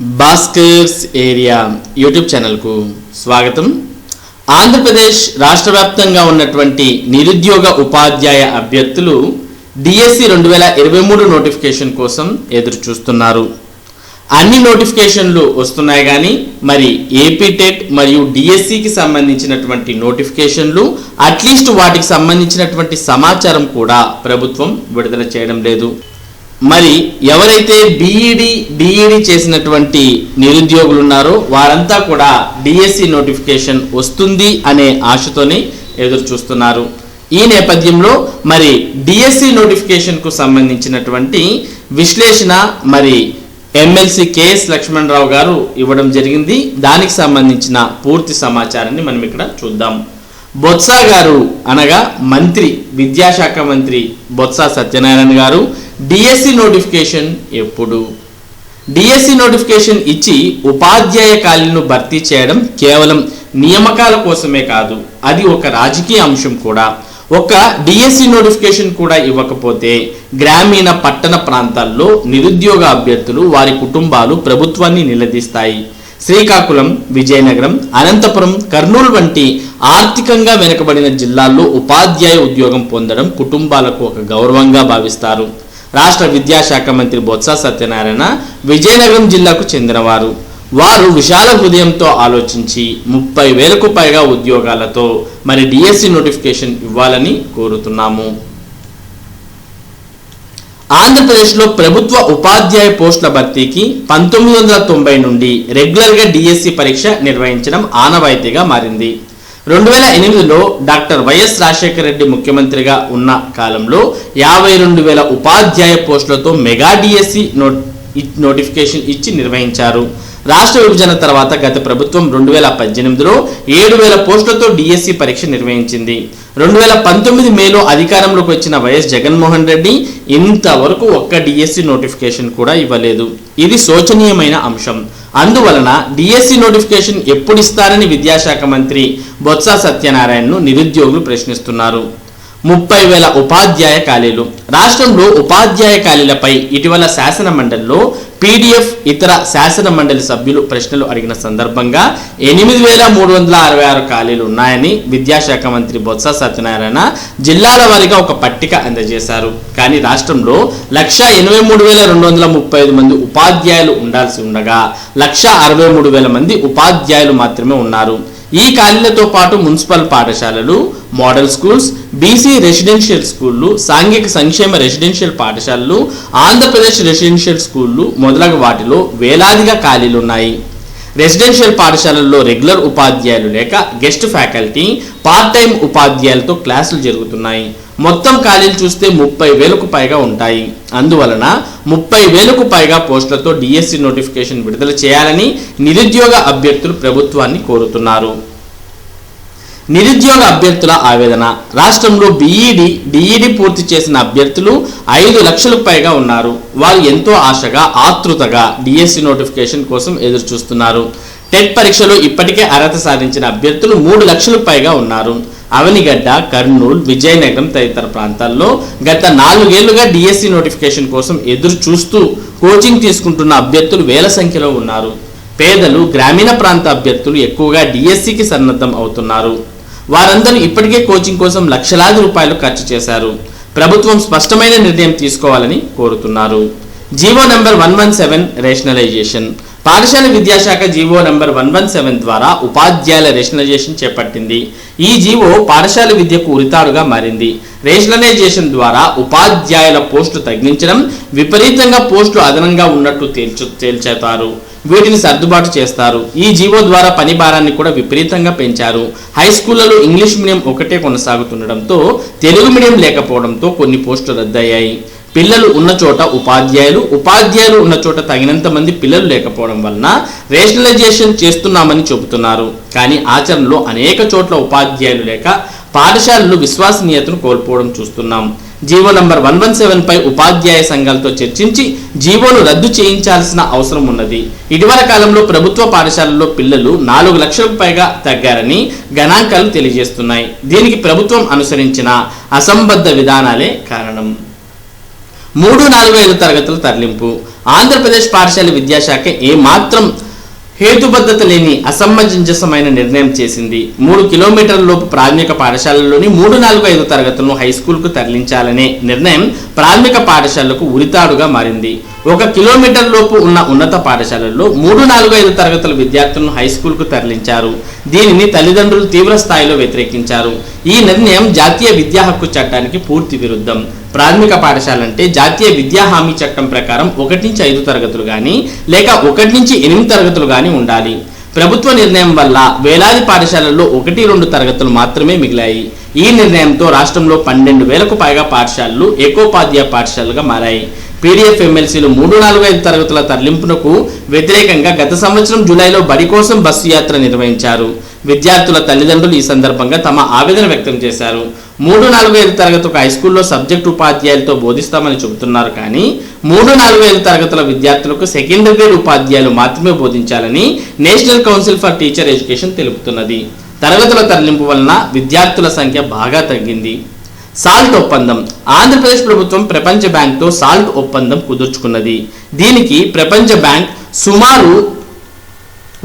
Bhaskar's area YouTube ఛానల్కు స్వాగతం. ఆంధ్రప్రదేశ్ రాష్ట్ర వ్యాప్తంగా ఉన్నటువంటి నిరుద్యోగ ఉపాధ్యాయ అభ్యర్థులు డిఎస్సి 2023 నోటిఫికేషన్ కోసం ఎదురు చూస్తున్నారు. అన్ని నోటిఫికేషన్లు వస్తున్నాయి కానీ మరి ఏపీ టెట్ మరియు డిఎస్సికి సంబంధించినటువంటి నోటిఫికేషన్లు అట్లీస్ట్ వాటికి సంబంధించినటువంటి సమాచారం కూడా ప్రభుత్వం విడుదల చేయడం లేదు. మరి ఎవరైతే డిఈడి చేసినటువంటి నిరుద్యోగులు ఉన్నారో వారంతా కూడా డిఎస్సి నోటిఫికేషన్ వస్తుంది అనే ఆశతోనే ఎదురు చూస్తున్నారు. ఈ నేపథ్యంలో మరి డిఎస్సి నోటిఫికేషన్కు సంబంధించినటువంటి విశ్లేషణ మరి ఎమ్మెల్సీ కేఎస్ లక్ష్మణరావు గారు ఇవ్వడం జరిగింది. దానికి సంబంధించిన పూర్తి సమాచారాన్ని మనం ఇక్కడ చూద్దాం. బొత్స గారు అనగా మంత్రి, విద్యాశాఖ మంత్రి బొత్స సత్యనారాయణ గారు డిఎస్సి నోటిఫికేషన్ ఎప్పుడు? డిఎస్సి నోటిఫికేషన్ ఇచ్చి ఉపాధ్యాయ ఖాళీలను భర్తీ చేయడం కేవలం నియామకాల కోసమే కాదు, అది ఒక రాజకీయ అంశం కూడా. ఒక డిఎస్సి నోటిఫికేషన్ కూడా ఇవ్వకపోతే గ్రామీణ పట్టణ ప్రాంతాల్లో నిరుద్యోగ అభ్యర్థులు వారి కుటుంబాలు ప్రభుత్వాన్ని నిలదీస్తాయి. శ్రీకాకుళం, విజయనగరం, అనంతపురం, కర్నూలు వంటి ఆర్థికంగా వెనుకబడిన జిల్లాల్లో ఉపాధ్యాయ ఉద్యోగం పొందడం కుటుంబాలకు ఒక గౌరవంగా భావిస్తారు. రాష్ట్ర విద్యాశాఖ మంత్రి బొత్స సత్యనారాయణ విజయనగరం జిల్లాకు చెందినవారు. వారు విశాల హృదయంతో ఆలోచించి 30,000కు పైగా ఉద్యోగాలతో మరి డిఎస్సి నోటిఫికేషన్ ఇవ్వాలని కోరుతున్నాము. ఆంధ్రప్రదేశ్లో ప్రభుత్వ ఉపాధ్యాయ పోస్టుల భర్తీకి 1990 నుండి రెగ్యులర్గా డిఎస్సి పరీక్ష నిర్వహించడం ఆనవాయితీగా మారింది. 2008లో డాక్టర్ వైఎస్ రాజశేఖర రెడ్డి ముఖ్యమంత్రిగా ఉన్న కాలంలో 52,000 ఉపాధ్యాయ పోస్టులతో మెగా డిఎస్సి నోటిఫికేషన్ ఇచ్చి నిర్వహించారు. రాష్ట్ర విభజన తర్వాత గత ప్రభుత్వం 2018లో 7,000 పోస్టులతో డిఎస్సి పరీక్ష నిర్వహించింది. 2019 మేలో అధికారంలోకి వచ్చిన వైఎస్ జగన్మోహన్ రెడ్డి ఇంతవరకు ఒక్క డిఎస్సి నోటిఫికేషన్ కూడా ఇవ్వలేదు. ఇది శోచనీయమైన అంశం. అందువలన డిఎస్సి నోటిఫికేషన్ ఎప్పుడు ఇస్తారని విద్యాశాఖ మంత్రి బొత్స సత్యనారాయణను నిరుద్యోగులు ప్రశ్నిస్తున్నారు. 30,000 ఉపాధ్యాయ ఖాళీలు. రాష్ట్రంలో ఉపాధ్యాయ ఖాళీలపై ఇటీవల శాసన మండలిలో పీడీఎఫ్ ఇతర శాసన మండలి సభ్యులు ప్రశ్నలు అడిగిన సందర్భంగా 8,366 ఖాళీలు ఉన్నాయని విద్యాశాఖ మంత్రి బొత్స సత్యనారాయణ జిల్లాల వారీగా ఒక పట్టిక అందజేశారు. కానీ రాష్ట్రంలో 1,83,235 మంది ఉపాధ్యాయులు ఉండాల్సి ఉండగా 1,63,000 మంది ఉపాధ్యాయులు మాత్రమే ఉన్నారు. ఈ ఖాళీలతో పాటు మున్సిపల్ పాఠశాలలు, మోడల్ స్కూల్స్, బీసీ రెసిడెన్షియల్ స్కూళ్లు, సాంఘిక సంక్షేమ రెసిడెన్షియల్ పాఠశాలలు, ఆంధ్రప్రదేశ్ రెసిడెన్షియల్ స్కూళ్లు మొదలగు వాటిలో వేలాదిగా ఖాళీలు ఉన్నాయి. రెసిడెన్షియల్ పాఠశాలల్లో రెగ్యులర్ ఉపాధ్యాయులు లేక గెస్ట్ ఫ్యాకల్టీ, పార్ట్ టైం ఉపాధ్యాయులతో క్లాసులు జరుగుతున్నాయి. మొత్తం ఖాళీలు చూస్తే 30,000కు పైగా ఉంటాయి. అందువలన 30,000కు పైగా పోస్టులతో డిఎస్సి నోటిఫికేషన్ విడుదల చేయాలని నిరుద్యోగ అభ్యర్థులు ప్రభుత్వాన్ని కోరుతున్నారు. నిరుద్యోగ అభ్యర్థుల ఆవేదన. రాష్ట్రంలో డిఈడి పూర్తి చేసిన అభ్యర్థులు 5 లక్షలకు పైగా ఉన్నారు. వారు ఎంతో ఆశగా, ఆతృతగా డిఎస్సి నోటిఫికేషన్ కోసం ఎదురు చూస్తున్నారు. టెట్ పరీక్షలో ఇప్పటికే అర్హత సాధించిన అభ్యర్థులు 3 లక్షలకు పైగా ఉన్నారు. అవనిగడ్డ, కర్నూలు, విజయనగరం తదితర ప్రాంతాల్లో గత 4 ఏళ్లుగా డిఎస్సి నోటిఫికేషన్ కోసం ఎదురు చూస్తూ కోచింగ్ తీసుకుంటున్న అభ్యర్థులు వేల సంఖ్యలో ఉన్నారు. పేదలు, గ్రామీణ ప్రాంత అభ్యర్థులు ఎక్కువగా డిఎస్సికి సన్నద్ధం అవుతున్నారు. వారందరూ ఇప్పటికే కోచింగ్ కోసం లక్షలాది రూపాయలు ఖర్చు చేశారు. ప్రభుత్వం స్పష్టమైన నిర్ణయం తీసుకోవాలని కోరుతున్నారు. GO number 117 rationalisation. పాఠశాల విద్యాశాఖ జీవో నంబర్ 117 ద్వారా ఉపాధ్యాయుల రేషనలైజేషన్ చేపట్టింది. ఈ జీవో పాఠశాల విద్యకు ఉరితాడుగా మారింది. రేషనలైజేషన్ ద్వారా ఉపాధ్యాయుల పోస్టులు తగ్గించడం, విపరీతంగా పోస్టులు అదనంగా ఉన్నట్టు తేల్చేతారు. వీటిని సర్దుబాటు చేస్తారు. ఈ జీవో ద్వారా పని భారాన్ని కూడా విపరీతంగా పెంచారు. హై స్కూళ్లలో ఇంగ్లీష్ మీడియం ఒకటే కొనసాగుతుండటంతో తెలుగు మీడియం లేకపోవడంతో కొన్ని పోస్టులు రద్దయ్యాయి. పిల్లలు ఉన్న చోట ఉపాధ్యాయులు ఉన్న చోట తగినంత మంది పిల్లలు లేకపోవడం వలన రేషనలైజేషన్ చేస్తున్నామని చెబుతున్నారు. కానీ ఆచరణలో అనేక చోట్ల ఉపాధ్యాయులు లేక పాఠశాలలు విశ్వసనీయతను కోల్పోవడం చూస్తున్నాం. జీవో నంబర్ 117 పై ఉపాధ్యాయ సంఘాలతో చర్చించి జీవోను రద్దు చేయించాల్సిన అవసరం ఉన్నది. ఇటీవల కాలంలో ప్రభుత్వ పాఠశాలల్లో పిల్లలు 4 లక్షలకు పైగా తగ్గారని గణాంకాలు తెలియజేస్తున్నాయి. దీనికి ప్రభుత్వం అనుసరించిన అసంబద్ధ విధానాలే కారణం. 3, 4, 5 తరగతుల తరలింపు. ఆంధ్రప్రదేశ్ పాఠశాల విద్యాశాఖ ఏమాత్రం హేతుబద్ధత లేని అసమంజసమైన నిర్ణయం చేసింది. 3 కిలోమీటర్ల లోపు ప్రాథమిక పాఠశాలల్లోని 3, 4, 5 తరగతులను హై స్కూల్కు తరలించాలనే నిర్ణయం ప్రాథమిక పాఠశాలలకు ఉరితాడుగా మారింది. 1 కిలోమీటర్ లోపు ఉన్న ఉన్నత పాఠశాలల్లో 3, 4, 5 తరగతుల విద్యార్థులను హై స్కూల్కు తరలించారు. దీనిని తల్లిదండ్రులు తీవ్ర స్థాయిలో వ్యతిరేకించారు. ఈ నిర్ణయం జాతీయ విద్యా హక్కు చట్టానికి పూర్తి విరుద్ధం. ప్రాథమిక పాఠశాల అంటే జాతీయ విద్యా హామీ చట్టం ప్రకారం 1 నుంచి 5 తరగతులు కానీ లేక 1 నుంచి 8 తరగతులు కానీ ఉండాలి. ప్రభుత్వ నిర్ణయం వల్ల వేలాది పాఠశాలల్లో 1, 2 తరగతులు మాత్రమే మిగిలాయి. ఈ నిర్ణయంతో రాష్ట్రంలో 12,000కు పైగా పాఠశాలలు ఏకోపాధ్యాయ పాఠశాలలుగా మారాయి. పీడీఎఫ్ ఎమ్మెల్సీలు 3, 4, 5 తరగతుల తరలింపునకు వ్యతిరేకంగా గత సంవత్సరం జూలైలో బడి కోసం బస్సు యాత్ర నిర్వహించారు. విద్యార్థుల తల్లిదండ్రులు ఈ సందర్భంగా తమ ఆవేదన వ్యక్తం చేశారు. 3, 4, 5 తరగతులకు హైస్కూల్లో సబ్జెక్ట్ ఉపాధ్యాయులతో బోధిస్తామని చెబుతున్నారు కానీ 3, 4, 5 తరగతుల విద్యార్థులకు సెకండరీ గ్రేడ్ ఉపాధ్యాయులు మాత్రమే బోధించాలని national council for teacher education తెలుపుతున్నది. తరగతుల తరలింపు వలన విద్యార్థుల సంఖ్య బాగా తగ్గింది. సాల్ట్ ఒప్పందం. ఆంధ్రప్రదేశ్ ప్రభుత్వం ప్రపంచ బ్యాంక్తో సాల్ట్ ఒప్పందం కుదుర్చుకున్నది. దీనికి ప్రపంచ బ్యాంక్ సుమారు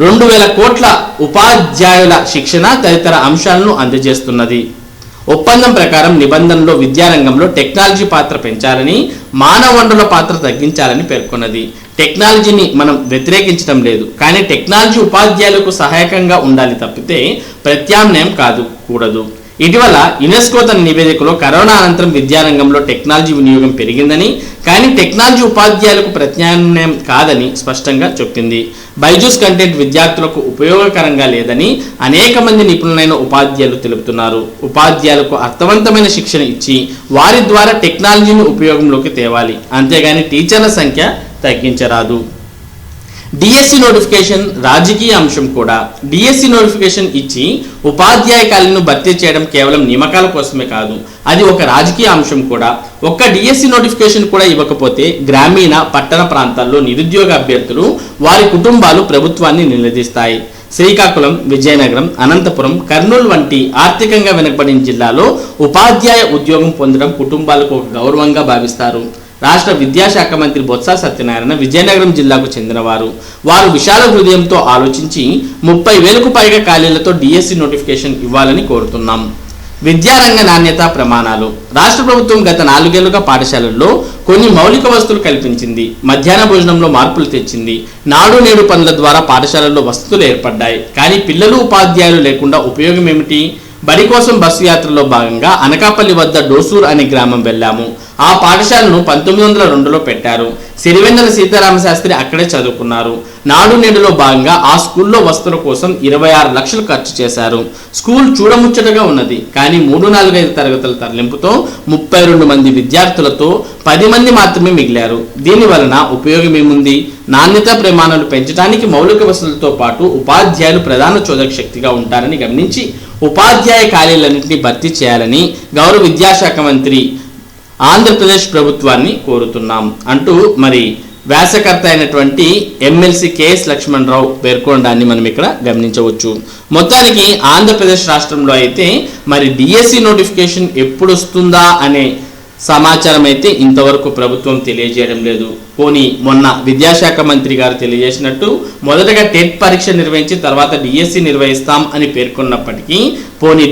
2,000 కోట్ల ఉపాధ్యాయుల శిక్షణ తదితర అంశాలను అందజేస్తున్నది. ఒప్పందం ప్రకారం నిబంధనలో విద్యారంగంలో టెక్నాలజీ పాత్ర పెంచాలని, మానవ వనరుల పాత్ర తగ్గించాలని పేర్కొన్నది. టెక్నాలజీని మనం వ్యతిరేకించడం లేదు, కానీ టెక్నాలజీ ఉపాధ్యాయులకు సహాయకంగా ఉండాలి తప్పితే ప్రత్యామ్నాయం కూడదు. ఇటీవల యునెస్కో తన నివేదికలో కరోనా అనంతరం విద్యారంగంలో టెక్నాలజీ వినియోగం పెరిగిందని, కానీ టెక్నాలజీ ఉపాధ్యాయులకు ప్రత్యామ్నాయం కాదని స్పష్టంగా చెప్పింది. బైజూస్ కంటెంట్ విద్యార్థులకు ఉపయోగకరంగా లేదని అనేక మంది నిపుణులైన ఉపాధ్యాయులు తెలుపుతున్నారు. ఉపాధ్యాయులకు అర్థవంతమైన శిక్షణ ఇచ్చి వారి ద్వారా టెక్నాలజీని ఉపయోగంలోకి తేవాలి, అంతేగాని టీచర్ల సంఖ్య తగ్గించరాదు. డిఎస్సి నోటిఫికేషన్ రాజకీయ అంశం కూడా. డిఎస్సి నోటిఫికేషన్ ఇచ్చి ఉపాధ్యాయ ఖాళీలను భర్తీ చేయడం కేవలం నియామకాల కోసమే కాదు, అది ఒక రాజకీయ అంశం కూడా. ఒక్క డిఎస్సి నోటిఫికేషన్ కూడా ఇవ్వకపోతే గ్రామీణ పట్టణ ప్రాంతాల్లో నిరుద్యోగ అభ్యర్థులు, వారి కుటుంబాలు ప్రభుత్వాన్ని నిలదీస్తాయి. శ్రీకాకుళం, విజయనగరం, అనంతపురం, కర్నూలు వంటి ఆర్థికంగా వెనుకబడిన జిల్లాలో ఉపాధ్యాయ ఉద్యోగం పొందడం కుటుంబాలకు ఒక గౌరవంగా భావిస్తారు. రాష్ట్ర విద్యాశాఖ మంత్రి బొత్స సత్యనారాయణ విజయనగరం జిల్లాకు చెందినవారు. వారు విశాల హృదయంతో ఆలోచించి 30,000కు పైగా ఖాళీలతో డిఎస్సి నోటిఫికేషన్ ఇవ్వాలని కోరుతున్నాం. విద్యారంగ నాణ్యత ప్రమాణాలు. రాష్ట్ర ప్రభుత్వం గత 4 ఏళ్లుగా పాఠశాలల్లో కొన్ని మౌలిక వసతులు కల్పించింది. మధ్యాహ్న భోజనంలో మార్పులు తెచ్చింది. నాడు నేడు పనుల ద్వారా పాఠశాలల్లో వసతులు ఏర్పడ్డాయి. కానీ పిల్లలు, ఉపాధ్యాయులు లేకుండా ఉపయోగం ఏమిటి? బడి కోసం బస్సు యాత్రలో భాగంగా అనకాపల్లి వద్ద డోసూర్ అనే గ్రామం వెళ్ళాము. ఆ పాఠశాలను 1902లో పెట్టారు. సిరివెన్నెల సీతారామ శాస్త్రి అక్కడే చదువుకున్నారు. నాడు నేడులో భాగంగా ఆ స్కూల్లో వసతుల కోసం 26 లక్షలు ఖర్చు చేశారు. స్కూల్ చూడముచ్చటగా ఉన్నది, కానీ 3, 4, 5 తరగతుల తరలింపుతో 32 మంది విద్యార్థులతో 10 మంది మాత్రమే మిగిలారు. దీని వలన ఉపయోగం ఏముంది? నాణ్యత ప్రమాణాలు పెంచడానికి మౌలిక వసతులతో పాటు ఉపాధ్యాయులు ప్రధాన చోదక శక్తిగా ఉంటారని గమనించి ఉపాధ్యాయ ఖాళీలన్నింటినీ భర్తీ చేయాలని గౌరవ విద్యాశాఖ మంత్రి ఆంధ్రప్రదేశ్ ప్రభుత్వాన్ని కోరుతున్నాం అంటూ మరి వ్యాసకర్త అయినటువంటి ఎమ్మెల్సీ కేఎస్ లక్ష్మణరావు పేర్కొనడాన్ని మనం ఇక్కడ గమనించవచ్చు. మొత్తానికి ఆంధ్రప్రదేశ్ రాష్ట్రంలో అయితే మరి డిఎస్సి నోటిఫికేషన్ ఎప్పుడు వస్తుందా అనే సమాచారం అయితే ఇంతవరకు ప్రభుత్వం తెలియజేయడం లేదు. పోనీ మొన్న విద్యాశాఖ మంత్రి గారు తెలియజేసినట్టు మొదటగా టెట్ పరీక్ష నిర్వహించి తర్వాత డిఎస్సి నిర్వహిస్తాం అని పేర్కొన్నప్పటికీ పోనీ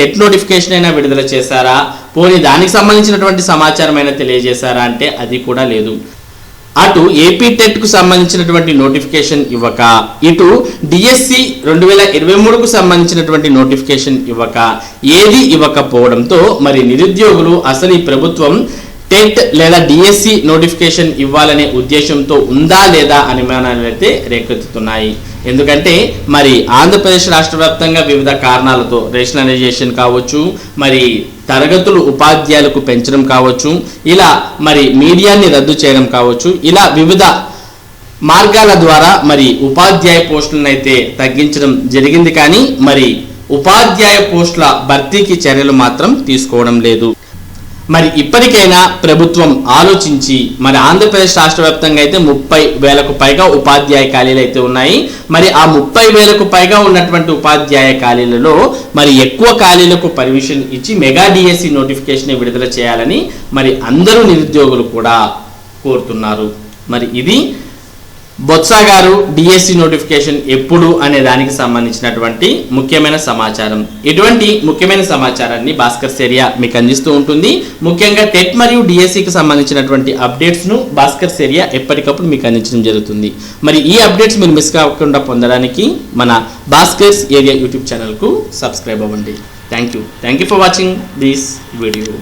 టెట్ నోటిఫికేషన్ అయినా విడుదల చేశారా, పోనీ దానికి సంబంధించినటువంటి సమాచారం అయినా తెలియజేశారా అంటే అది కూడా లేదు. అటు ఏపీ టెట్కు సంబంధించినటువంటి నోటిఫికేషన్ ఇవ్వక, ఇటు డిఎస్సి 2023కు సంబంధించినటువంటి నోటిఫికేషన్ ఇవ్వక, ఏది ఇవ్వకపోవడంతో మరి నిరుద్యోగులు అసలు ఈ ప్రభుత్వం టెట్ లేదా డిఎస్సి నోటిఫికేషన్ ఇవ్వాలనే ఉద్దేశంతో ఉందా లేదా అనుమానాలు అయితే రేకెత్తుతున్నాయి. ఎందుకంటే మరి ఆంధ్రప్రదేశ్ రాష్ట్ర వ్యాప్తంగా వివిధ కారణాలతో రేషనలైజేషన్ కావచ్చు, మరి తరగతులు ఉపాధ్యాయులకు పెంచడం కావచ్చు, ఇలా మరి మీడియాన్ని రద్దు చేయడం కావచ్చు, ఇలా వివిధ మార్గాల ద్వారా మరి ఉపాధ్యాయ పోస్టులను అయితే తగ్గించడం జరిగింది. కానీ మరి ఉపాధ్యాయ పోస్టుల భర్తీకి చర్యలు మాత్రం తీసుకోవడం లేదు. మరి ఇప్పటికైనా ప్రభుత్వం ఆలోచించి మరి ఆంధ్రప్రదేశ్ రాష్ట్ర వ్యాప్తంగా అయితే 30,000కు పైగా ఉపాధ్యాయ ఖాళీలు అయితే ఉన్నాయి. మరి ఆ 30,000కు పైగా ఉన్నటువంటి ఉపాధ్యాయ ఖాళీలలో మరి ఎక్కువ ఖాళీలకు పర్మిషన్ ఇచ్చి మెగా డిఎస్సి నోటిఫికేషన్ విడుదల చేయాలని మరి అందరూ నిరుద్యోగులు కూడా కోరుతున్నారు. మరి ఇది బొత్స గారు డిఎస్సి నోటిఫికేషన్ ఎప్పుడు అనే దానికి సంబంధించినటువంటి ముఖ్యమైన సమాచారం. ఇటువంటి ముఖ్యమైన సమాచారాన్ని భాస్కర్స్ ఏరియా మీకు అందిస్తూ ఉంటుంది. ముఖ్యంగా టెట్ మరియు డిఎస్సికి సంబంధించినటువంటి అప్డేట్స్ను భాస్కర్స్ ఏరియా ఎప్పటికప్పుడు మీకు అందించడం జరుగుతుంది. మరి ఈ అప్డేట్స్ మీరు మిస్ కాకుండా పొందడానికి మన భాస్కర్స్ ఏరియా యూట్యూబ్ ఛానల్కు సబ్స్క్రైబ్ అవ్వండి. Thank you for watching this video.